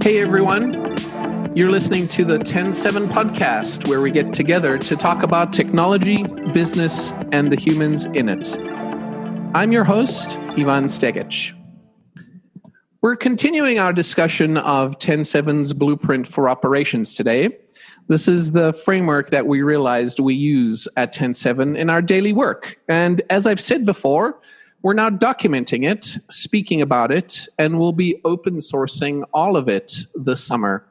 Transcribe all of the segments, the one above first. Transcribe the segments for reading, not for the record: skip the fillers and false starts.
Hey everyone, you're listening to the TEN7 Podcast, where we get together to talk about technology, business, and the humans in it. I'm your host, Ivan Stegic. We're continuing our discussion of TEN7's blueprint for operations today. This is the framework that we realized we use at TEN7 in our daily work. And as I've said before, we're now documenting it, speaking about it, and we'll be open sourcing all of it this summer.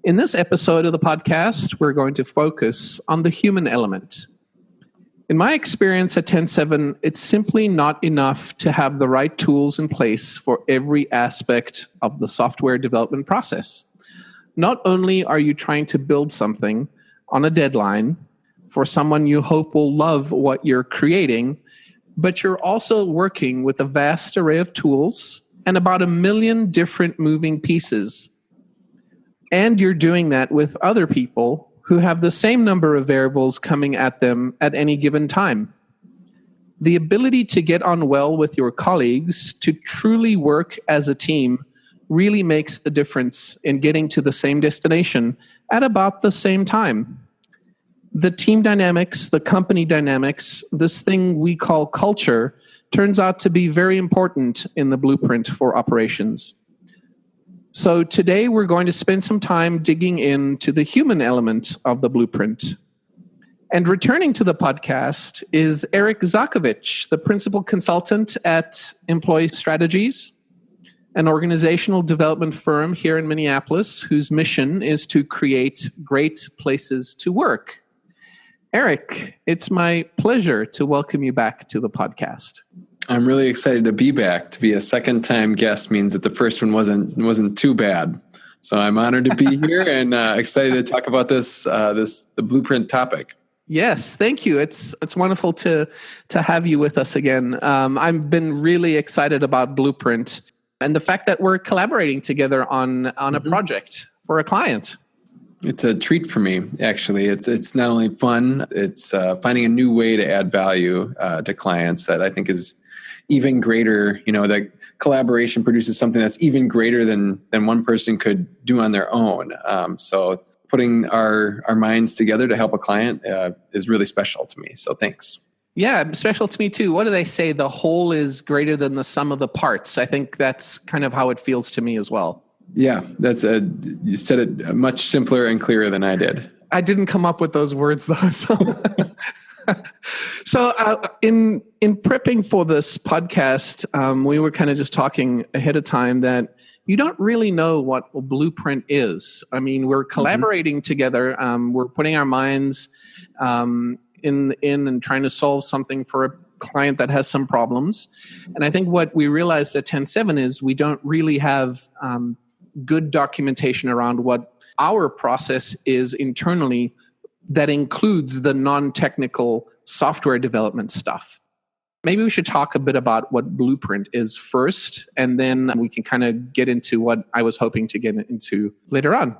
In this episode of the podcast, we're going to focus on the human element. In my experience at TEN7, it's simply not enough to have the right tools in place for every aspect of the software development process. Not only are you trying to build something on a deadline for someone you hope will love what you're creating, but you're also working with a vast array of tools and about 1 million different moving pieces. And you're doing that with other people who have the same number of variables coming at them at any given time. The ability to get on well with your colleagues, to truly work as a team, really makes a difference in getting to the same destination at about the same time. The team dynamics, the company dynamics, this thing we call culture, turns out to be very important in the blueprint for operations. So today we're going to spend some time digging into the human element of the blueprint. And returning to the podcast is Eric Zakovich, the principal consultant at Employee Strategies, an organizational development firm here in Minneapolis whose mission is to create great places to work. Eric, it's my pleasure to welcome you back to the podcast. I'm really excited to be back. To be a second-time guest means that the first one wasn't too bad. So I'm honored to be here and excited to talk about the blueprint topic. Yes, thank you. It's wonderful to have you with us again. I've been really excited about Blueprint and the fact that we're collaborating together on a project for a client. It's a treat for me, actually. It's not only fun, it's finding a new way to add value to clients that I think is even greater. You know, that collaboration produces something that's even greater than one person could do on their own. So putting our minds together to help a client is really special to me. So thanks. Yeah, special to me too. What do they say? The whole is greater than the sum of the parts. I think that's kind of how it feels to me as well. Yeah, you said it much simpler and clearer than I did. I didn't come up with those words though. So in prepping for this podcast, we were kind of just talking ahead of time that you don't really know what a blueprint is. I mean, we're collaborating together. We're putting our minds in and trying to solve something for a client that has some problems. And I think what we realized at TEN7 is we don't really have good documentation around what our process is internally that includes the non-technical software development stuff. Maybe we should talk a bit about what Blueprint is first, and then we can kind of get into what I was hoping to get into later on.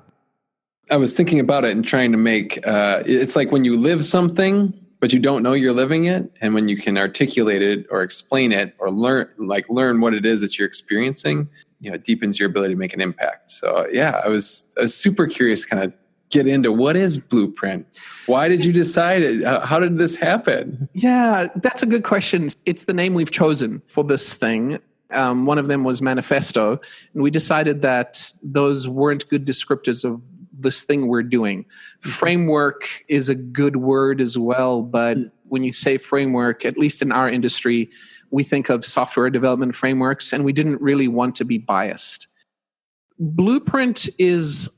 I was thinking about it and trying to make, it's like when you live something, but you don't know you're living it. And when you can articulate it or explain it or learn what it is that you're experiencing, it deepens your ability to make an impact. So yeah, I was super curious to kind of get into what is Blueprint? Why did you decide it? How did this happen? Yeah, that's a good question. It's the name we've chosen for this thing. One of them was Manifesto. And we decided that those weren't good descriptors of this thing we're doing. Framework is a good word as well, but when you say framework, at least in our industry, we think of software development frameworks, and we didn't really want to be biased. Blueprint is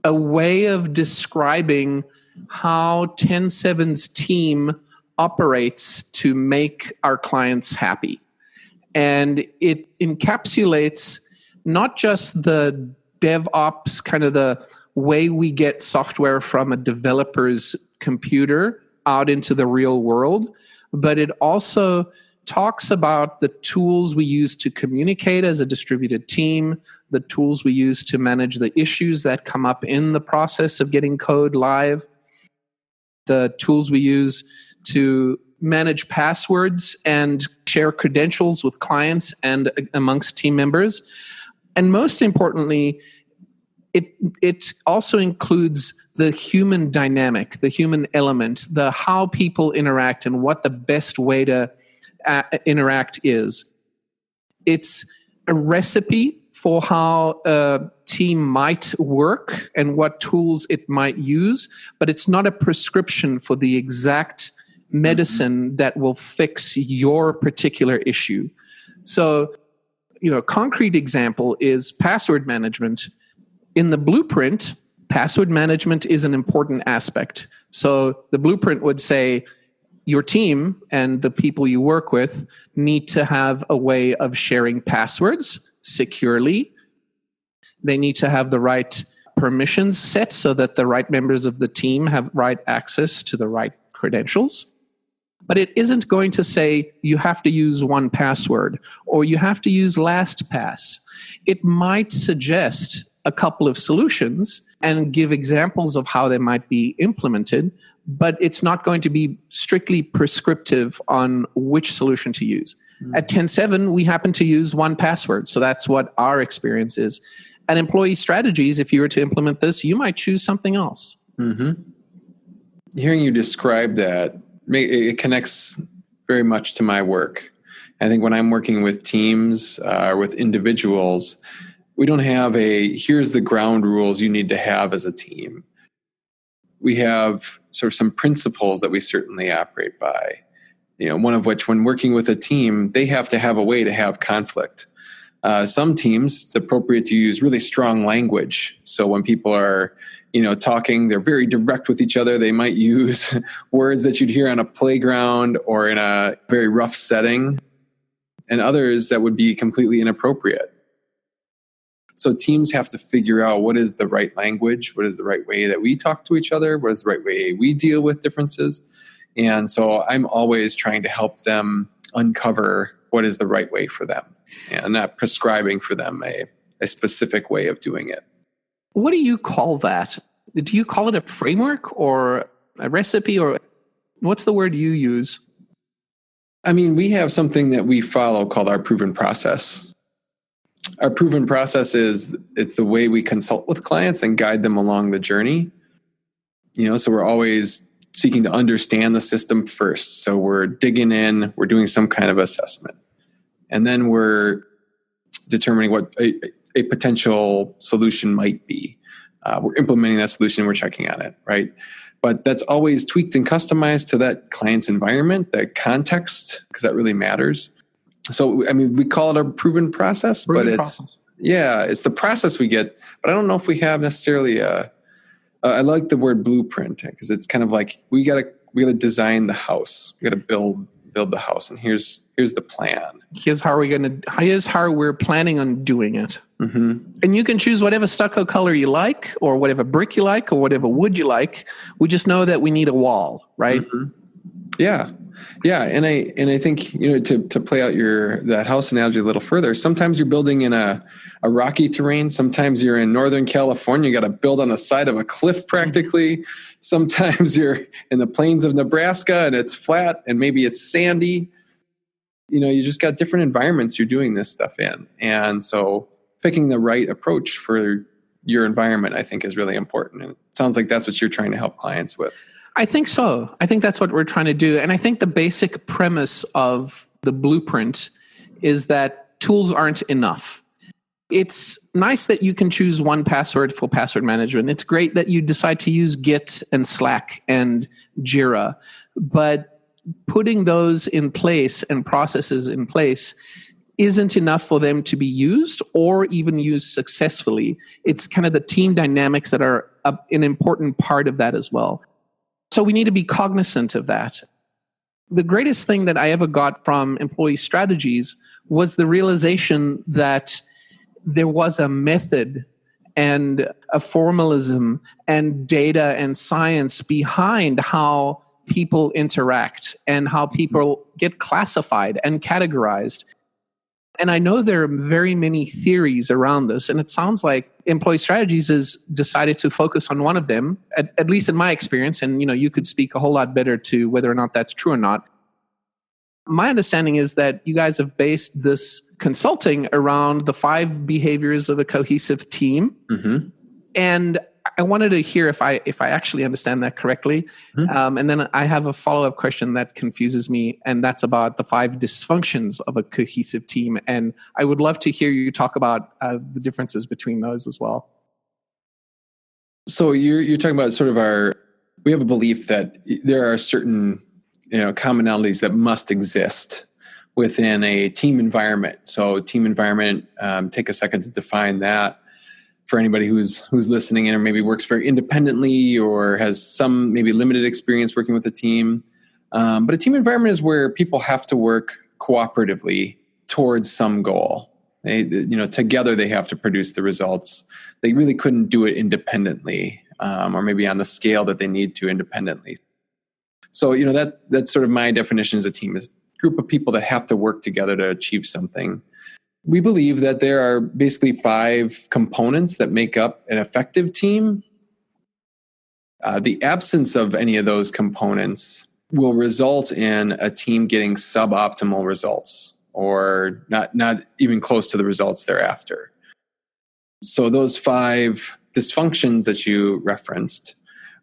a way of describing how TEN7's team operates to make our clients happy. And it encapsulates not just the DevOps, kind of the way we get software from a developer's computer out into the real world, but it also talks about the tools we use to communicate as a distributed team, the tools we use to manage the issues that come up in the process of getting code live, the tools we use to manage passwords and share credentials with clients and amongst team members. And most importantly, it also includes the human dynamic, the human element, the how people interact and what the best way to interact is. It's a recipe for how a team might work and what tools it might use, but it's not a prescription for the exact medicine that will fix your particular issue. So, concrete example is password management. In the blueprint, password management is an important aspect. So the blueprint would say your team and the people you work with need to have a way of sharing passwords securely. They need to have the right permissions set so that the right members of the team have right access to the right credentials. But it isn't going to say you have to use 1Password or you have to use LastPass. It might suggest a couple of solutions and give examples of how they might be implemented, but it's not going to be strictly prescriptive on which solution to use. At TEN7, we happen to use 1Password, so that's what our experience is. At Employee Strategies, if you were to implement this, you might choose something else. Hearing you describe that, it connects very much to my work. I think when I'm working with teams or with individuals, we don't have here's the ground rules you need to have as a team. We have sort of some principles that we certainly operate by. One of which, when working with a team, they have to have a way to have conflict. Some teams, it's appropriate to use really strong language. So when people are, talking, they're very direct with each other. They might use words that you'd hear on a playground or in a very rough setting, and others that would be completely inappropriate. So teams have to figure out what is the right language, what is the right way that we talk to each other, what is the right way we deal with differences. And so I'm always trying to help them uncover what is the right way for them and not prescribing for them a specific way of doing it. What do you call that? Do you call it a framework or a recipe, or what's the word you use? I mean, we have something that we follow called our proven process. Our proven process it's the way we consult with clients and guide them along the journey. So we're always seeking to understand the system first. So we're digging in, we're doing some kind of assessment. And then we're determining what a potential solution might be. We're implementing that solution, we're checking on it, right? But that's always tweaked and customized to that client's environment, that context, because that really matters. So, I mean, we call it a proven process, but it's the process we get. But I don't know if we have necessarily I like the word blueprint, because it's kind of like we gotta design the house, we gotta build the house, and here's the plan. Here's how we're planning on doing it. And you can choose whatever stucco color you like, or whatever brick you like, or whatever wood you like. We just know that we need a wall, right? Yeah. And I think, to play out that house analogy a little further, sometimes you're building in a rocky terrain. Sometimes you're in Northern California, you got to build on the side of a cliff practically. Sometimes you're in the plains of Nebraska and it's flat and maybe it's sandy. You just got different environments you're doing this stuff in. And so picking the right approach for your environment, I think, is really important. And it sounds like that's what you're trying to help clients with. I think so. I think that's what we're trying to do. And I think the basic premise of the blueprint is that tools aren't enough. It's nice that you can choose 1Password for password management. It's great that you decide to use Git and Slack and Jira. But putting those in place and processes in place isn't enough for them to be used or even used successfully. It's kind of the team dynamics that are an important part of that as well. So we need to be cognizant of that. The greatest thing that I ever got from Employee Strategies was the realization that there was a method and a formalism and data and science behind how people interact and how people get classified and categorized. And I know there are very many theories around this, and it sounds like Employee Strategies has decided to focus on one of them, at least in my experience, and you could speak a whole lot better to whether or not that's true or not. My understanding is that you guys have based this consulting around the 5 behaviors of a cohesive team. Mm-hmm. And I wanted to hear if I actually understand that correctly. Mm-hmm. And then I have a follow-up question that confuses me, and that's about the 5 dysfunctions of a cohesive team. And I would love to hear you talk about the differences between those as well. So you're talking about sort of we have a belief that there are certain commonalities that must exist within a team environment. So team environment, take a second to define that for anybody who's listening in or maybe works very independently or has some maybe limited experience working with a team. But a team environment is where people have to work cooperatively towards some goal. Together they have to produce the results. They really couldn't do it independently, or maybe on the scale that they need to independently. So, that's sort of my definition as a team, is a group of people that have to work together to achieve something. We believe that there are basically 5 components that make up an effective team. The absence of any of those components will result in a team getting suboptimal results or not even close to the results they're after. So those 5 dysfunctions that you referenced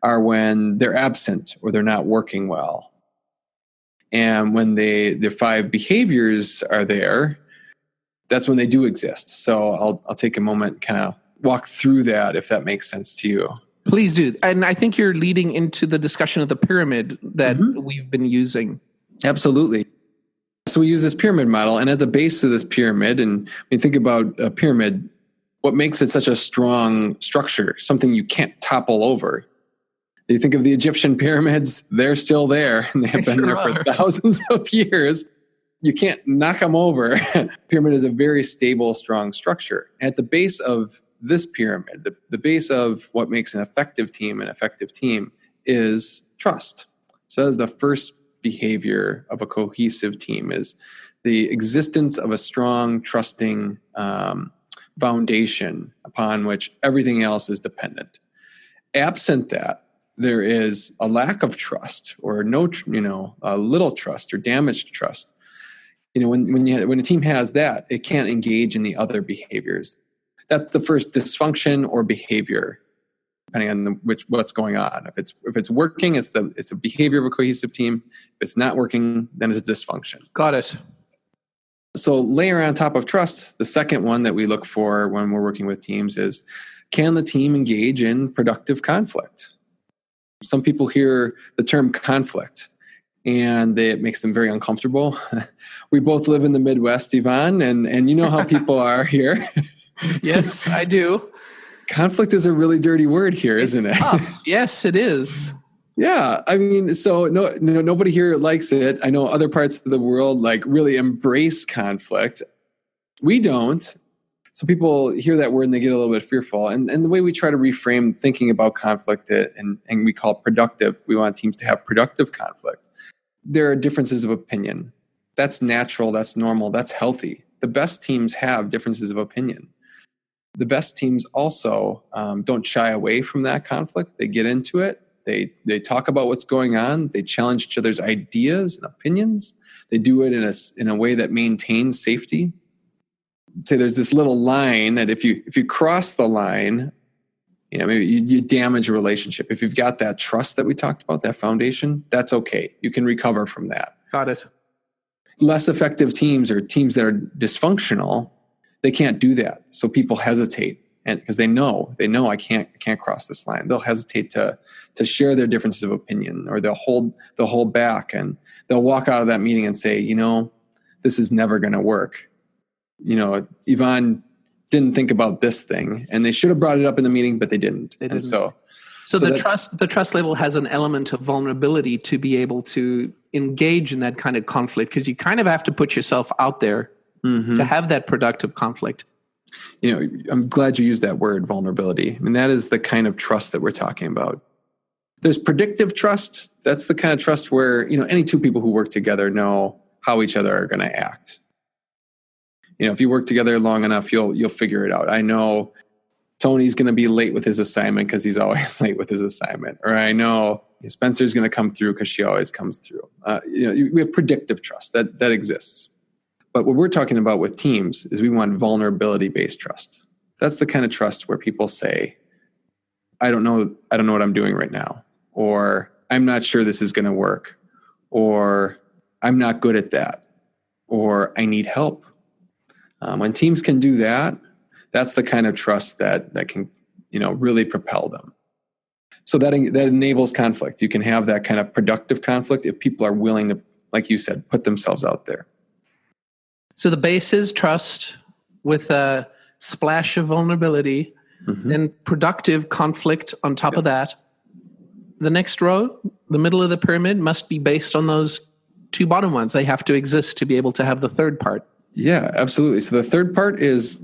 are when they're absent or they're not working well. And when the 5 behaviors are there, that's when they do exist. So I'll take a moment, kind of walk through that if that makes sense to you. Please do. And I think you're leading into the discussion of the pyramid that we've been using. Absolutely. So we use this pyramid model, and at the base of this pyramid, and when you think about a pyramid, what makes it such a strong structure, something you can't topple over. You think of the Egyptian pyramids, they're still there, and they have been there for thousands of years. You can't knock them over. Pyramid is a very stable, strong structure. And at the base of this pyramid, the base of what makes an effective team is trust. So that's the first behavior of a cohesive team, is the existence of a strong, trusting foundation upon which everything else is dependent. Absent that, there is a lack of trust or a little trust or damaged trust. When a team has that, it can't engage in the other behaviors. That's the first dysfunction or behavior, depending on what's going on. If it's working, it's a behavior of a cohesive team. If it's not working, then it's a dysfunction. Got it. So layer on top of trust, the second one that we look for when we're working with teams is, can the team engage in productive conflict? Some people hear the term conflict, and it makes them very uncomfortable. We both live in the Midwest, Yvonne, and you know how people are here. Yes, I do. Conflict is a really dirty word here, isn't it? Tough. Yes, it is. Yeah, I mean, so nobody here likes it. I know other parts of the world really embrace conflict. We don't. So people hear that word and they get a little bit fearful. And the way we try to reframe thinking about conflict, and we call it productive. We want teams to have productive conflict. There are differences of opinion. That's natural. That's normal. That's healthy. The best teams have differences of opinion. The best teams also don't shy away from that conflict. They get into it. They talk about what's going on. They challenge each other's ideas and opinions. They do it in a way that maintains safety. Say there's this little line that if you cross the line, maybe you damage a relationship. If you've got that trust that we talked about, that foundation, that's okay. You can recover from that. Got it. Less effective teams, or teams that are dysfunctional, they can't do that. So people hesitate, and because they know I can't cross this line. They'll hesitate to share their differences of opinion, or they'll hold back, and they'll walk out of that meeting and say, this is never going to work. Yvonne didn't think about this thing, and they should have brought it up in the meeting, but they didn't. They didn't. And so the trust level has an element of vulnerability to be able to engage in that kind of conflict, because you kind of have to put yourself out there to have that productive conflict. I'm glad you used that word, vulnerability. I mean, that is the kind of trust that we're talking about. There's predictive trust. That's the kind of trust where, any two people who work together know how each other are going to act. If you work together long enough, you'll figure it out. I know Tony's going to be late with his assignment because he's always late with his assignment. Or I know, Spencer's going to come through because she always comes through. We have predictive trust that exists. But what we're talking about with teams is we want vulnerability-based trust. That's the kind of trust where people say, I don't know what I'm doing right now, or I'm not sure this is going to work, or I'm not good at that, or I need help. When teams can do that, that's the kind of trust that can, really propel them. So that enables conflict. You can have that kind of productive conflict if people are willing to, like you said, put themselves out there. So the base is trust with a splash of vulnerability and productive conflict on top of that. The next row, the middle of the pyramid, must be based on those two bottom ones. They have to exist to be able to have the third part. Yeah, absolutely. So the third part is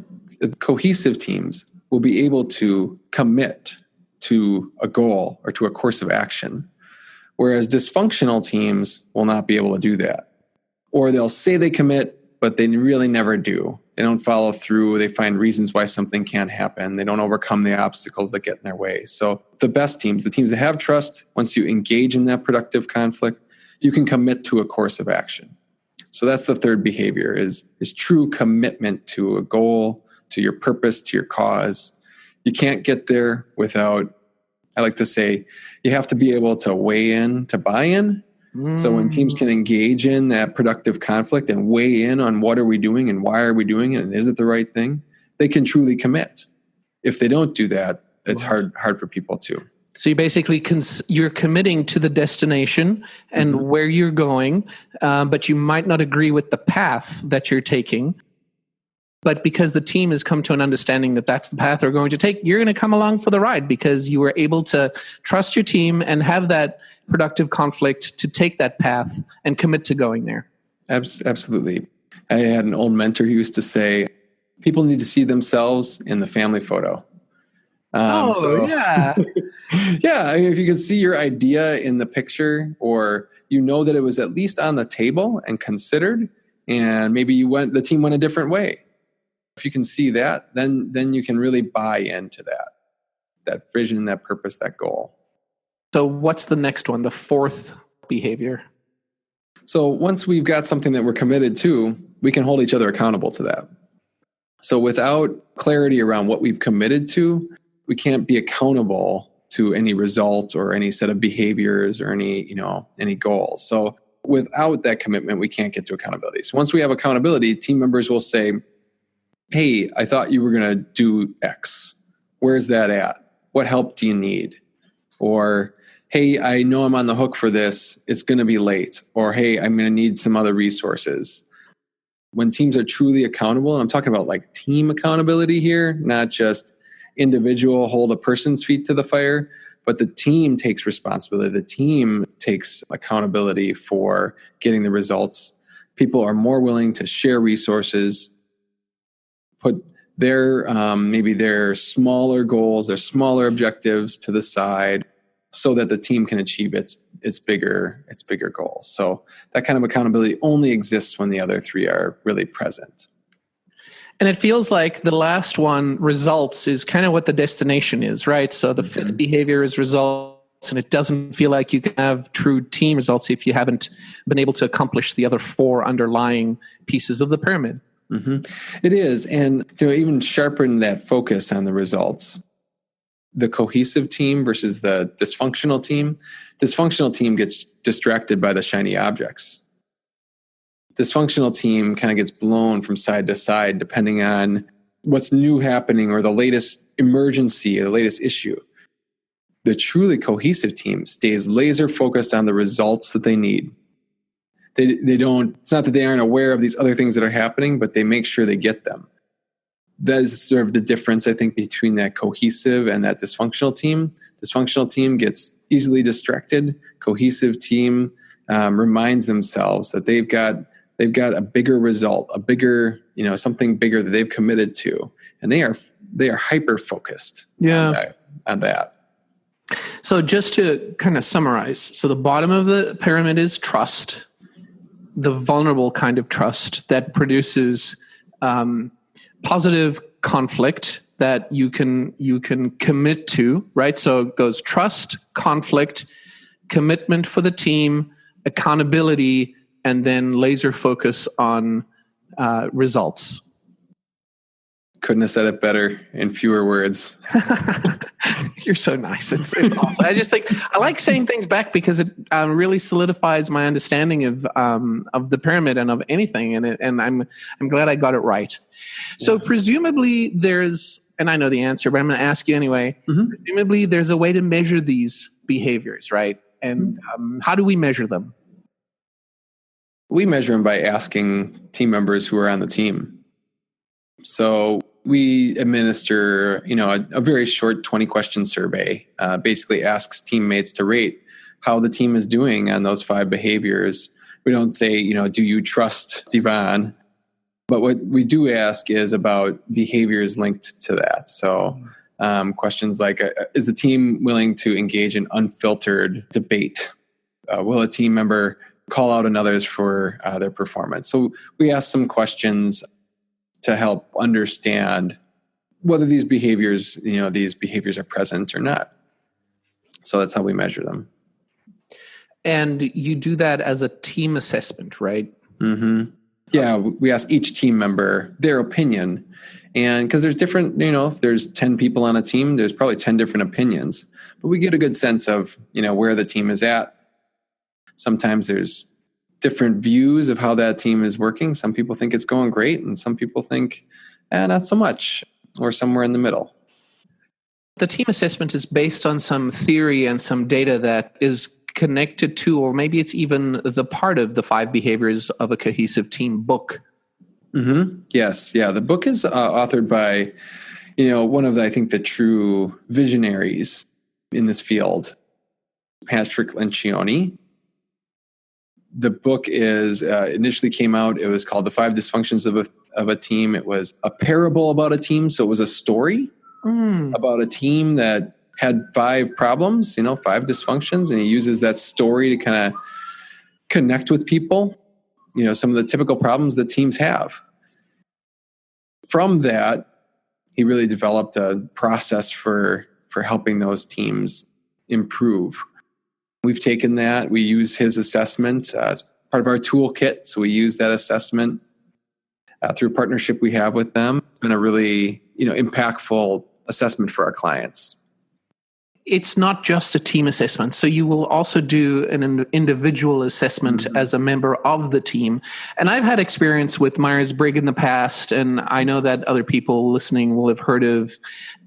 cohesive teams will be able to commit to a goal or to a course of action, whereas dysfunctional teams will not be able to do that. Or they'll say they commit, but they really never do. They don't follow through. They find reasons why something can't happen. They don't overcome the obstacles that get in their way. So the best teams, the teams that have trust, once you engage in that productive conflict, you can commit to a course of action. So that's the third behavior is true commitment to a goal, to your purpose, to your cause. You can't get there without, I like to say, you have to be able to weigh in to buy in. So when teams can engage in that productive conflict and weigh in on what are we doing and why are we doing it and is it the right thing, they can truly commit. If they don't do that, it's hard for people to. So you basically you're committing to the destination and where you're going, but you might not agree with the path that you're taking. But because the team has come to an understanding that that's the path they're going to take, you're going to come along for the ride because you were able to trust your team and have that productive conflict to take that path and commit to going there. Absolutely. I had an old mentor who used to say, people need to see themselves in the family photo. Yeah. Yeah, I mean, if you can see your idea in the picture, or that it was at least on the table and considered, and maybe the team went a different way. If you can see that, then you can really buy into that vision, that purpose, that goal. So what's the next one, the fourth behavior? So once we've got something that we're committed to, we can hold each other accountable to that. So without clarity around what we've committed to, we can't be accountable to any result or any set of behaviors or any goals. So without that commitment, we can't get to accountability. So once we have accountability, team members will say, hey, I thought you were going to do X. Where's that at? What help do you need? Or, hey, I know I'm on the hook for this. It's going to be late. Or, hey, I'm going to need some other resources. When teams are truly accountable, and I'm talking about like team accountability here, not just individual hold a person's feet to the fire, but the team takes responsibility. The team takes accountability for getting the results. People are more willing to share resources, put their maybe their smaller goals, their smaller objectives to the side, so that the team can achieve its bigger goals. So that kind of accountability only exists when the other three are really present. And it feels like the last one, results, is kind of what the destination is, right? So the fifth behavior is results, and it doesn't feel like you can have true team results if you haven't been able to accomplish the other four underlying pieces of the pyramid. It is. And even sharpen that focus on the results. The cohesive team versus the dysfunctional team gets distracted by the shiny objects. Dysfunctional team kind of gets blown from side to side depending on what's new happening or the latest emergency or the latest issue. The truly cohesive team stays laser focused on the results that they need. They don't, it's not that they aren't aware of these other things that are happening, but they make sure they get them. That is sort of the difference, I think, between that cohesive and that dysfunctional team. Dysfunctional team gets easily distracted. Cohesive team reminds themselves that they've got a bigger result, a bigger, something bigger that they've committed to, and they are hyper focused on that. So just to kind of summarize, so the bottom of the pyramid is trust, the vulnerable kind of trust that produces positive conflict that you can commit to, right? So it goes trust, conflict, commitment for the team, accountability, and then laser focus on results. Couldn't have said it better in fewer words. You're so nice. It's awesome. I like saying things back because it really solidifies my understanding of the pyramid and of anything. And I'm glad I got it right. So presumably there's, and I know the answer, but I'm going to ask you anyway. Mm-hmm. Presumably there's a way to measure these behaviors, right? And how do we measure them? We measure them by asking team members who are on the team. So we administer, a very short 20-question survey. Basically asks teammates to rate how the team is doing on those 5 behaviors. We don't say, do you trust Divan? But what we do ask is about behaviors linked to that. So questions like, is the team willing to engage in unfiltered debate? Will a team member call out others for their performance? So we ask some questions to help understand whether these behaviors are present or not. So that's how we measure them. And you do that as a team assessment, right? Mm-hmm. Yeah, we ask each team member their opinion. And because there's different, if there's 10 people on a team, there's probably 10 different opinions. But we get a good sense of, where the team is at. Sometimes there's different views of how that team is working. Some people think it's going great, and some people think, not so much, or somewhere in the middle. The team assessment is based on some theory and some data that is connected to, or maybe it's even the part of the 5 behaviors of a cohesive team book. Mm-hmm. Yes. Yeah. The book is authored by, one of the true visionaries in this field, Patrick Lencioni. The book is initially came out. It was called The 5 Dysfunctions of a Team. It was a parable about a team. So it was a story about a team that had 5 problems, 5 dysfunctions. And he uses that story to kind of connect with people, some of the typical problems that teams have. From that, he really developed a process for helping those teams improve. We've taken that. We use his assessment as part of our toolkit. So we use that assessment through a partnership we have with them. It's been a really, impactful assessment for our clients. It's not just a team assessment. So you will also do an individual assessment as a member of the team. And I've had experience with Myers-Briggs in the past, and I know that other people listening will have heard of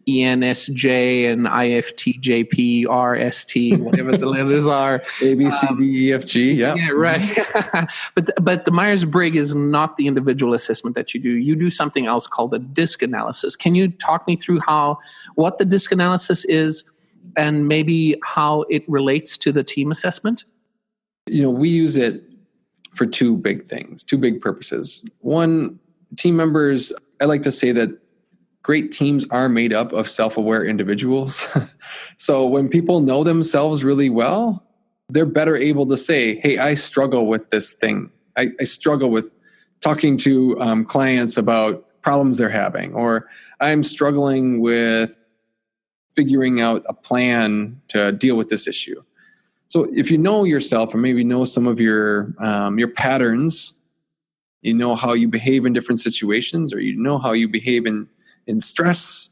ENSJ and IFTJP, RST, whatever the letters are. A, B, C, D, E, F, G. Yeah. Yeah, right. But the Myers-Briggs is not the individual assessment that you do. You do something else called a DISC analysis. Can you talk me through what the DISC analysis is and maybe how it relates to the team assessment? We use it for 2 big things, 2 big purposes. One, team members, I like to say that great teams are made up of self-aware individuals. So when people know themselves really well, they're better able to say, hey, I struggle with this thing. I struggle with talking to clients about problems they're having, or I'm struggling with figuring out a plan to deal with this issue. So if you know yourself, or maybe know some of your patterns, how you behave in different situations, or how you behave in stress,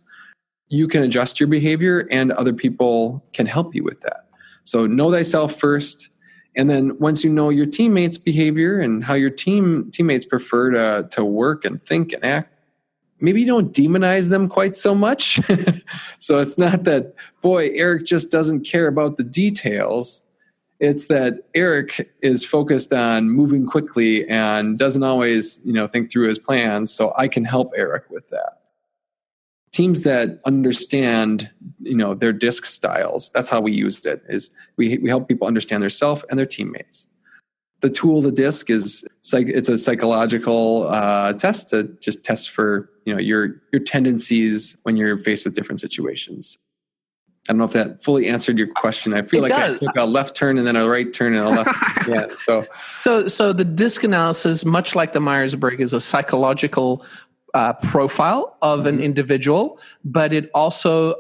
you can adjust your behavior, and other people can help you with that. So know thyself first. And then once you know your teammates' behavior and how your teammates prefer to work and think and act, maybe you don't demonize them quite so much. So it's not that, boy, Eric just doesn't care about the details. It's that Eric is focused on moving quickly and doesn't always, think through his plans. So I can help Eric with that. Teams that understand, their DISC styles, that's how we used it, is we help people understand their self and their teammates. The tool, the DISC, it's a psychological test that just tests for, your tendencies when you're faced with different situations. I don't know if that fully answered your question. I feel I took a left turn and then a right turn and a left. Yeah. So the DISC analysis, much like the Myers-Briggs, is a psychological profile of an individual, but it also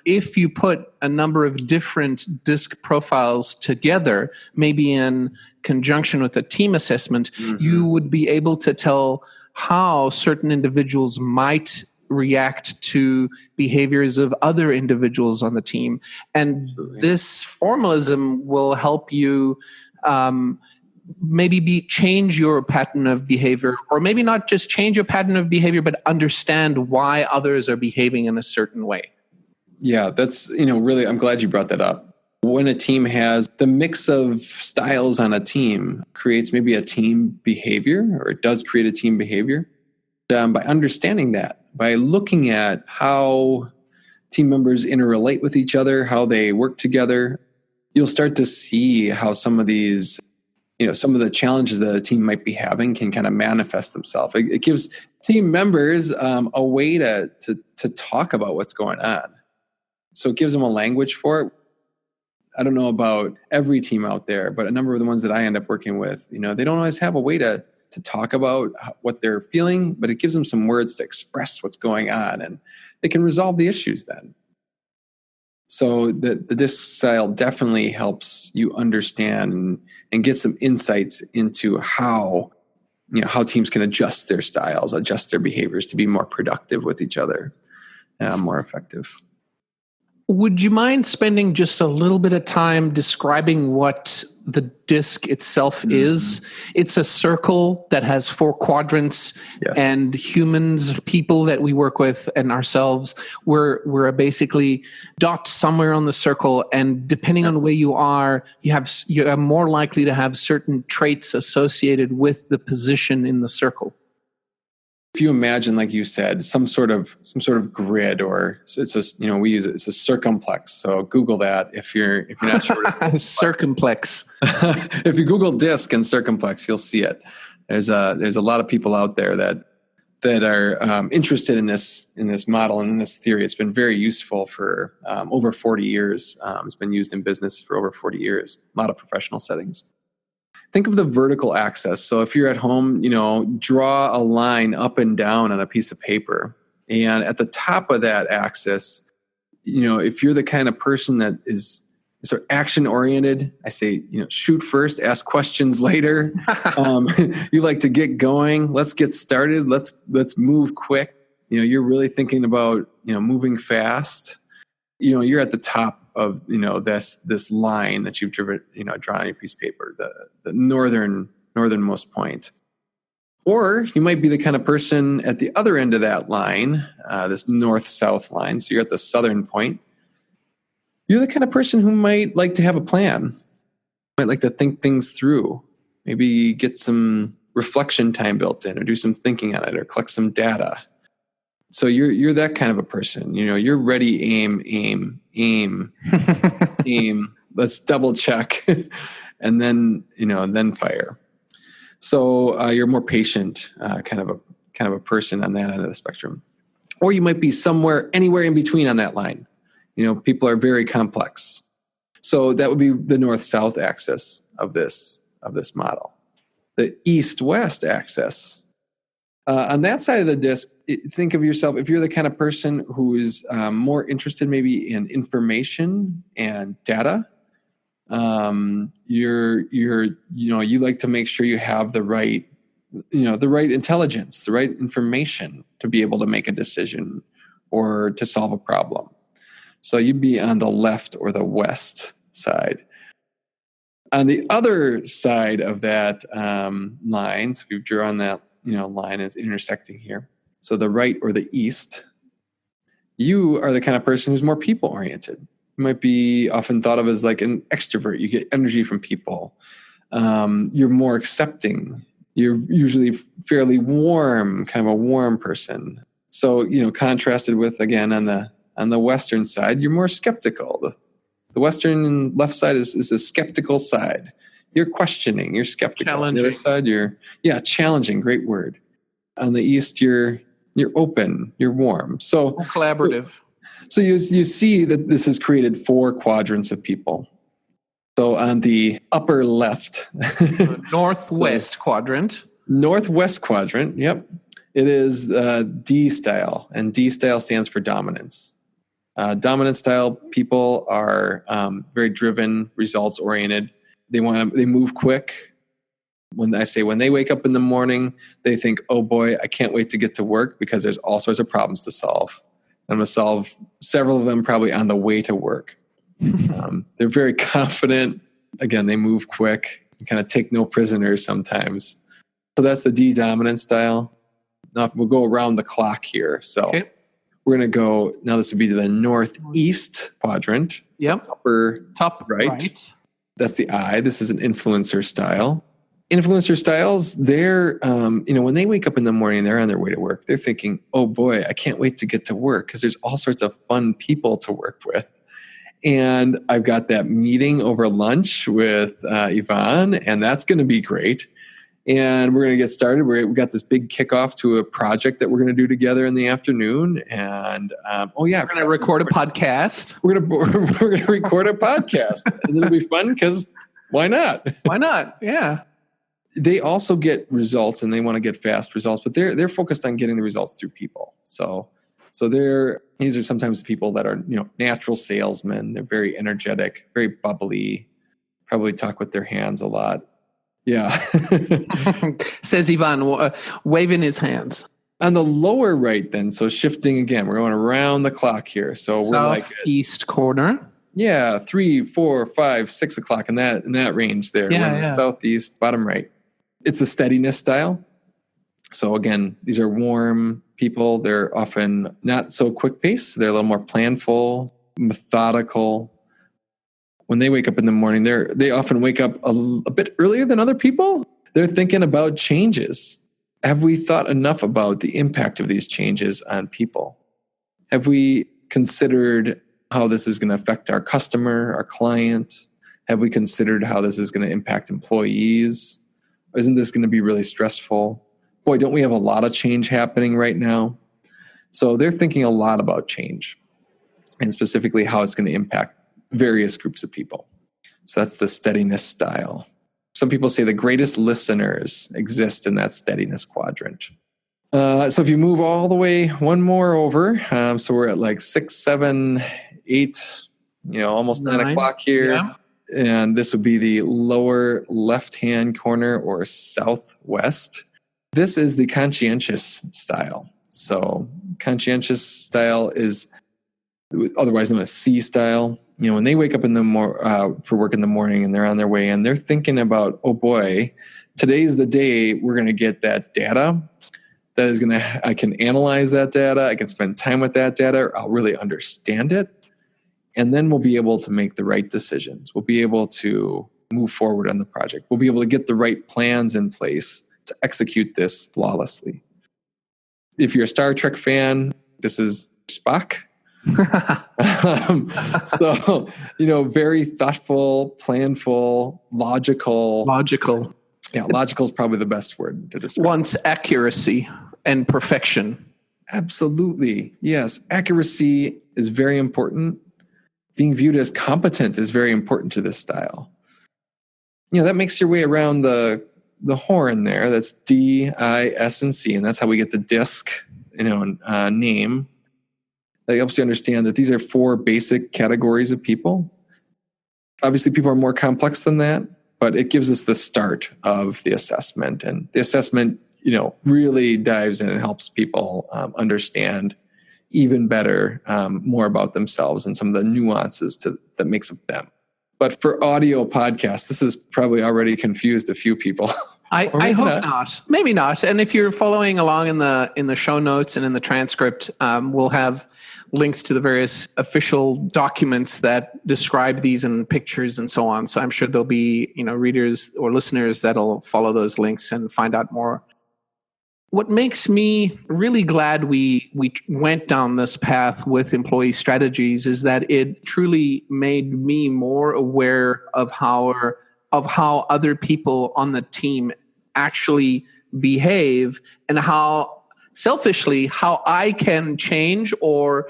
if you put a number of different DISC profiles together, maybe in conjunction with a team assessment, you would be able to tell how certain individuals might react to behaviors of other individuals on the team. And this formalism will help you maybe change your pattern of behavior, or maybe not just change your pattern of behavior, but understand why others are behaving in a certain way. Yeah, that's, really, I'm glad you brought that up. When a team has the mix of styles on a team creates maybe a team behavior, or it does create a team behavior. By understanding that, by looking at how team members interrelate with each other, how they work together, you'll start to see how some of these, some of the challenges that a team might be having can kind of manifest themselves. It gives team members a way to talk about what's going on. So it gives them a language for it. I don't know about every team out there, but a number of the ones that I end up working with, they don't always have a way to talk about what they're feeling, but it gives them some words to express what's going on, and they can resolve the issues then. So the DISC style definitely helps you understand and get some insights into how teams can adjust their styles, adjust their behaviors to be more productive with each other, more effective. Would you mind spending just a little bit of time describing what the DISC itself is? It's a circle that has 4 quadrants, and humans, people that we work with, and ourselves, we're basically dots somewhere on the circle. And depending on where you are more likely to have certain traits associated with the position in the circle. If you imagine, like you said, some sort of grid, or we use it. It's a circumplex. So Google that if you're not sure what it is. Circumplex. If you Google DISC and circumplex, you'll see it. There's a lot of people out there that are interested in this model and in this theory. It's been very useful for over 40 years. It's been used in business for over 40 years. A lot of professional settings. Think of the vertical axis. So if you're at home, draw a line up and down on a piece of paper. And at the top of that axis, if you're the kind of person that is sort of action oriented, I say, shoot first, ask questions later. You like to get going. Let's get started. Let's move quick. You're really thinking about, moving fast. You're at the top of this line that you've drawn on your piece of paper, the northernmost point. Or you might be the kind of person at the other end of that line, this north-south line. So you're at the southern point. You're the kind of person who might like to have a plan, might like to think things through, maybe get some reflection time built in, or do some thinking on it, or collect some data. So you're that kind of a person. You're ready, aim, aim. Let's double check, and then fire. So you're more patient, kind of a person on that end of the spectrum. Or you might be anywhere in between on that line. People are very complex. So that would be the north-south axis of this model. The east-west axis. On that side of the DISC, think of yourself, if you're the kind of person who is more interested maybe in information and data, you like to make sure you have the right intelligence, the right information to be able to make a decision or to solve a problem. So you'd be on the left or the west side. On the other side of that line, so we've drawn that line is intersecting here. So the right or the east, you are the kind of person who's more people oriented. You might be often thought of as like an extrovert. You get energy from people. You're more accepting. You're usually fairly warm, kind of a warm person. So, contrasted with, again, on the western side, you're more skeptical. The western and left side is a skeptical side. You're questioning, you're skeptical. Challenging. On the other side, challenging, great word. On the east, you're open, you're warm. So collaborative. So you see that this has created 4 quadrants of people. So on the upper left, northwest quadrant. Northwest quadrant, yep. It is D style, and D style stands for dominance. Dominant style people are very driven, results oriented. They move quick. When they wake up in the morning, they think, oh boy, I can't wait to get to work because there's all sorts of problems to solve. I'm going to solve several of them probably on the way to work. They're very confident. Again, they move quick and kind of take no prisoners sometimes. So that's the D dominant style. Now we'll go around the clock here. So we're going to go, now this would be the northeast quadrant. Yep. So top right. That's the I. This is an influencer style. Influencer styles, they're, when they wake up in the morning, they're on their way to work. They're thinking, oh boy, I can't wait to get to work because there's all sorts of fun people to work with. And I've got that meeting over lunch with Yvonne, and that's going to be great. And we're going to get started. We've got this big kickoff to a project that we're going to do together in the afternoon. And we're going to record a podcast. We're going to record a podcast, and it'll be fun because why not? Why not? Yeah. They also get results, and they want to get fast results, but they're focused on getting the results through people. So these are sometimes people that are natural salesmen. They're very energetic, very bubbly. Probably talk with their hands a lot. Yeah. Says Ivan, waving his hands. On the lower right then, so shifting again, we're going around the clock here. So we're like southeast corner. Yeah, 3, 4, 5, 6 o'clock in that range there. Yeah, we're in the southeast, bottom right. It's the steadiness style. So again, these are warm people. They're often not so quick paced. They're a little more planful, methodical. When they wake up in the morning, they often wake up a bit earlier than other people. They're thinking about changes. Have we thought enough about the impact of these changes on people? Have we considered how this is going to affect our customer, our client? Have we considered how this is going to impact employees? Isn't this going to be really stressful? Boy, don't we have a lot of change happening right now? So they're thinking a lot about change and specifically how it's going to impact various groups of people. So that's the steadiness style. Some people say the greatest listeners exist in that steadiness quadrant. So if you move all the way one more over, so we're at like 6, 7, 8, almost 9 o'clock here. Yeah. And this would be the lower left-hand corner or southwest. This is the conscientious style. So conscientious style is otherwise known as C style. When they wake up for work in the morning and they're on their way in, they're thinking about, oh boy, today's the day we're going to get that data. I can analyze that data. I can spend time with that data. I'll really understand it. And then we'll be able to make the right decisions. We'll be able to move forward on the project. We'll be able to get the right plans in place to execute this flawlessly. If you're a Star Trek fan, this is Spock. Very thoughtful, planful, logical. Yeah, logical is probably the best word to describe. Wants accuracy and perfection. Absolutely. Yes. Accuracy is very important. Being viewed as competent is very important to this style. That makes your way around the horn there. That's D, I, S, and C. And that's how we get the DISC, name. That helps you understand that these are 4 basic categories of people. Obviously, people are more complex than that, but it gives us the start of the assessment. And the assessment, really dives in and helps people understand even better more about themselves and some of the nuances that makes up them. But for audio podcasts, this has probably already confused a few people. I hope not. Maybe not. And if you're following along in the show notes and in the transcript, we'll have links to the various official documents that describe these in pictures and so on. So I'm sure there'll be readers or listeners that'll follow those links and find out more. What makes me really glad we went down this path with employee strategies is that it truly made me more aware of how other people on the team actually behave and how selfishly how I can change or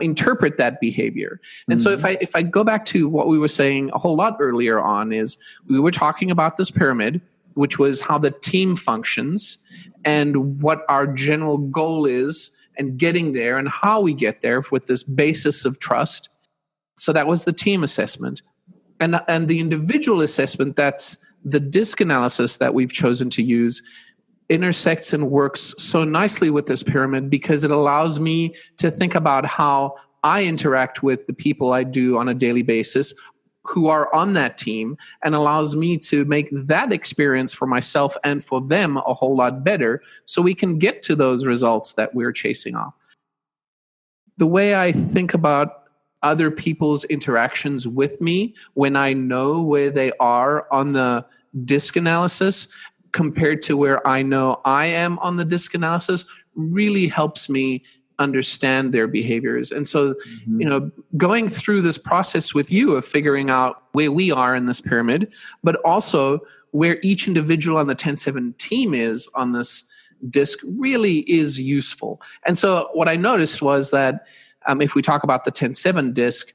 interpret that behavior. And so if I go back to what we were saying a whole lot earlier on is we were talking about this pyramid, which was how the team functions and what our general goal is and getting there and how we get there with this basis of trust. So that was the team assessment. And the individual assessment, that's the DISC analysis that we've chosen to use, intersects and works so nicely with this pyramid because it allows me to think about how I interact with the people I do on a daily basis who are on that team, and allows me to make that experience for myself and for them a whole lot better so we can get to those results that we're chasing off. The way I think about other people's interactions with me when I know where they are on the DISC analysis compared to where I know I am on the DISC analysis really helps me understand their behaviors. And so, going through this process with you of figuring out where we are in this pyramid, but also where each individual on the TEN7 team is on this DISC really is useful. And so what I noticed was that if we talk about the TEN7 DISC,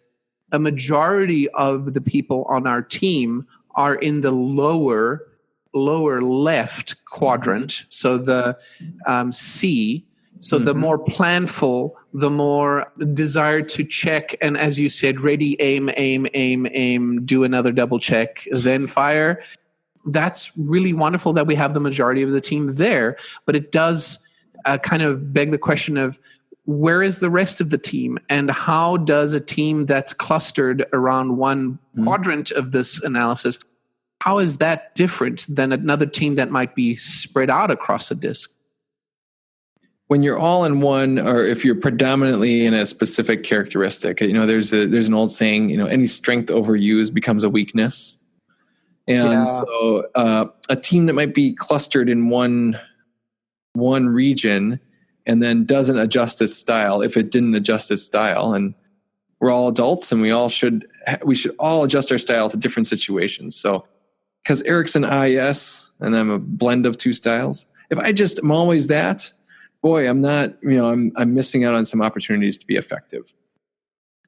a majority of the people on our team are in the lower left quadrant. So the C. So the more planful, the more desire to check. And as you said, ready, aim, do another double check, then fire. That's really wonderful that we have the majority of the team there. But it does kind of beg the question of, where is the rest of the team? And how does a team that's clustered around one quadrant of this analysis, how is that different than another team that might be spread out across a DISC? When you're all in one, or if you're predominantly in a specific characteristic, there's an old saying, any strength overused becomes a weakness. And so a team that might be clustered in one region and then doesn't adjust its style, if it didn't adjust its style, and we're all adults and we should all adjust our style to different situations. So because Eric's an IS and I'm a blend of two styles, if I'm always that, boy, I'm not, I'm missing out on some opportunities to be effective.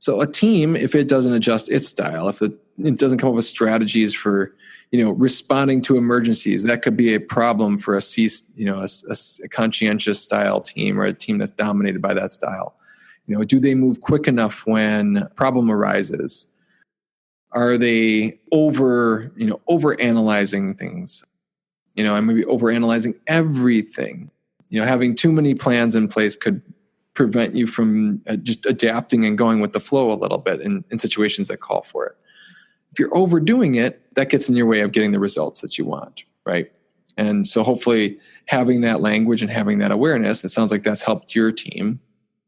So a team, if it doesn't adjust its style, if it doesn't come up with strategies for, responding to emergencies, that could be a problem for a conscientious style team, or a team that's dominated by that style. Do they move quick enough when a problem arises? Are they overanalyzing things? And maybe overanalyzing everything. Having too many plans in place could prevent you from just adapting and going with the flow a little bit in situations that call for it. If you're overdoing it, that gets in your way of getting the results that you want, right? And so hopefully having that language and having that awareness, it sounds like that's helped your team.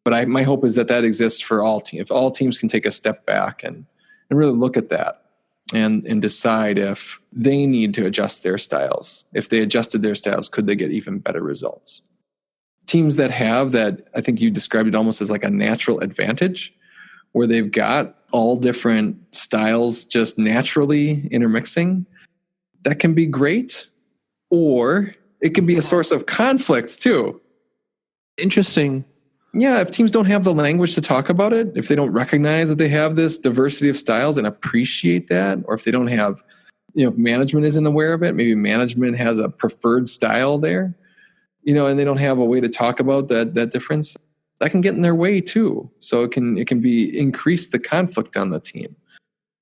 But my hope is that exists for all teams. If all teams can take a step back and really look at that and decide if they need to adjust their styles. If they adjusted their styles, could they get even better results? Teams that have that, I think you described it almost as like a natural advantage, where they've got all different styles just naturally intermixing, that can be great, or it can be a source of conflict too. Interesting. Yeah, if teams don't have the language to talk about it, if they don't recognize that they have this diversity of styles and appreciate that, or if they don't have, if management isn't aware of it, maybe management has a preferred style there, and they don't have a way to talk about that difference, that can get in their way too. So it can increase the conflict on the team,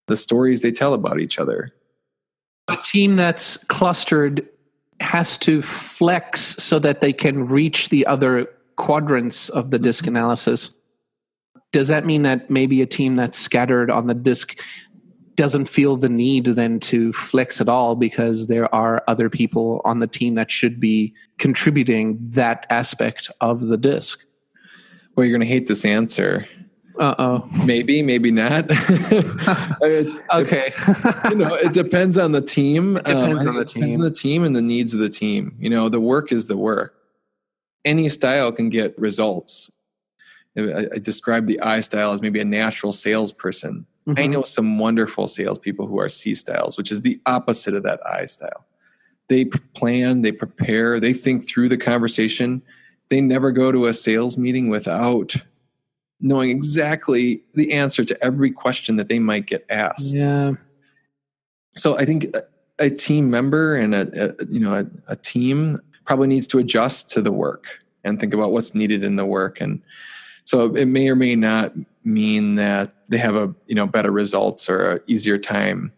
the stories they tell about each other. A team that's clustered has to flex so that they can reach the other quadrants of the DISC analysis. Does that mean that maybe a team that's scattered on the DISC doesn't feel the need then to flex at all because there are other people on the team that should be contributing that aspect of the DISC? Well, you're going to hate this answer. Maybe not. Okay. It depends on the team. Depends on the team and the needs of the team. The work is the work. Any style can get results. I described the I style as maybe a natural salesperson. Mm-hmm. I know some wonderful salespeople who are C styles, which is the opposite of that I style. They plan, they prepare, they think through the conversation. They never go to a sales meeting without knowing exactly the answer to every question that they might get asked. Yeah. So I think a team member and a team probably needs to adjust to the work and think about what's needed in the work. And so it may or may not mean that they have better results or an easier time.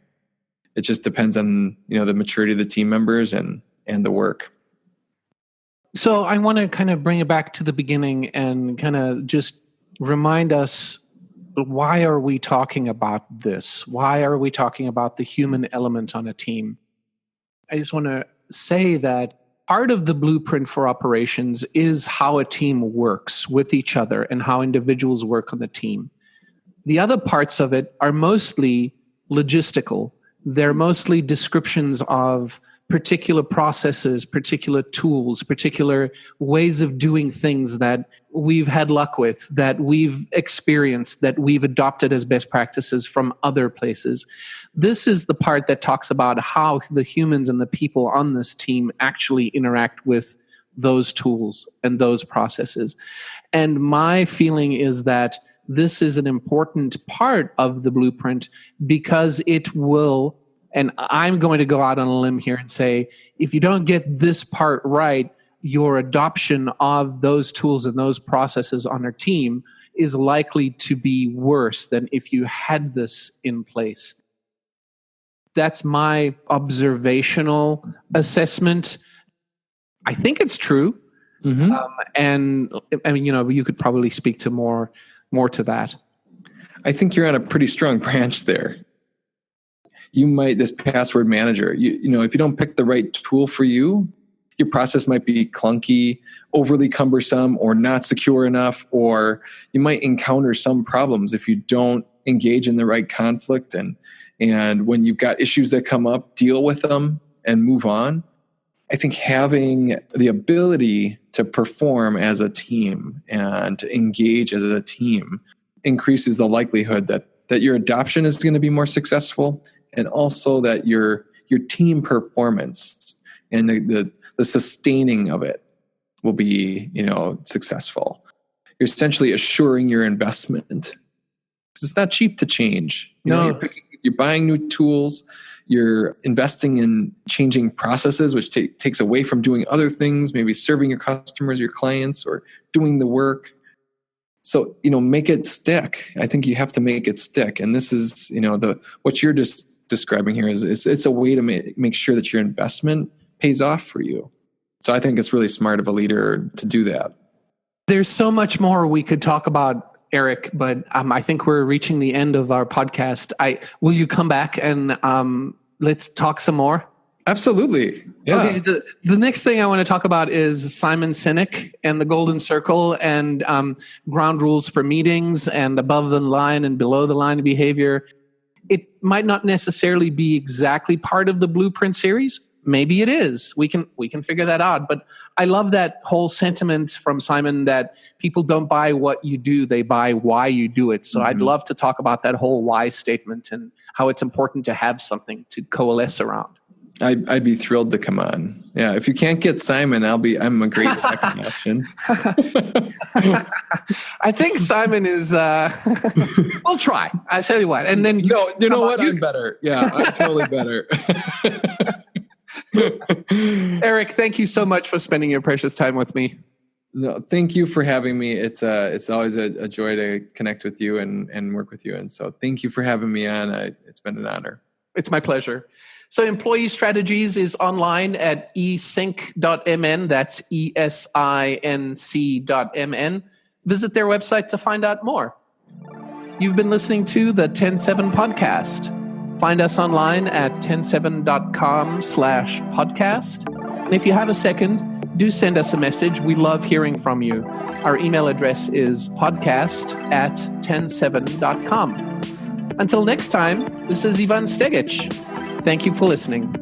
It just depends on, the maturity of the team members and the work. So I want to kind of bring it back to the beginning and kind of just remind us, why are we talking about this? Why are we talking about the human element on a team? I just want to say that part of the blueprint for operations is how a team works with each other and how individuals work on the team. The other parts of it are mostly logistical. They're mostly descriptions of particular processes, particular tools, particular ways of doing things that we've had luck with, that we've experienced, that we've adopted as best practices from other places. This is the part that talks about how the humans and the people on this team actually interact with those tools and those processes. And my feeling is that this is an important part of the blueprint because it will, and I'm going to go out on a limb here and say, if you don't get this part right, your adoption of those tools and those processes on our team is likely to be worse than if you had this in place. That's my observational assessment. I think it's true. Mm-hmm. And I mean, you could probably speak to more to that. I think you're on a pretty strong branch there. You might, this password manager, if you don't pick the right tool for you, your process might be clunky, overly cumbersome, or not secure enough, or you might encounter some problems if you don't engage in the right conflict. And when you've got issues that come up, deal with them and move on. I think having the ability to perform as a team and to engage as a team increases the likelihood that your adoption is going to be more successful, and also that your team performance and the sustaining of it will be, successful. You're essentially assuring your investment, because it's not cheap to change. You're buying new tools, you're investing in changing processes, which takes away from doing other things, maybe serving your customers, your clients, or doing the work. So, make it stick. I think you have to make it stick. And this is, what you're just describing here is it's a way to make sure that your investment pays off for you. So I think it's really smart of a leader to do that. There's so much more we could talk about, Eric, but I think we're reaching the end of our podcast. Will you come back and let's talk some more? Absolutely. Yeah. Okay. The next thing I want to talk about is Simon Sinek and the Golden Circle and ground rules for meetings and above the line and below the line behavior. It might not necessarily be exactly part of the Blueprint series. Maybe it is. We can figure that out. But I love that whole sentiment from Simon that people don't buy what you do, they buy why you do it. So I'd love to talk about that whole why statement and how it's important to have something to coalesce around. I'd be thrilled to come on. Yeah, if you can't get Simon, I'm a great second option. I think Simon is. We'll try. I tell you what, and then you know what? I'm better. Yeah, I'm totally better. Eric, thank you so much for spending your precious time with me. No, thank you for having me. It's always a joy to connect with you and work with you. And so thank you for having me on. It's been an honor. It's my pleasure. So Employee Strategies is online at esinc.mn. That's ESINC.mn. Visit their website to find out more. You've been listening to the TEN7 Podcast. Find us online at ten7.com/podcast. And if you have a second, do send us a message. We love hearing from you. Our email address is podcast@ten7.com. Until next time, this is Ivan Stegic. Thank you for listening.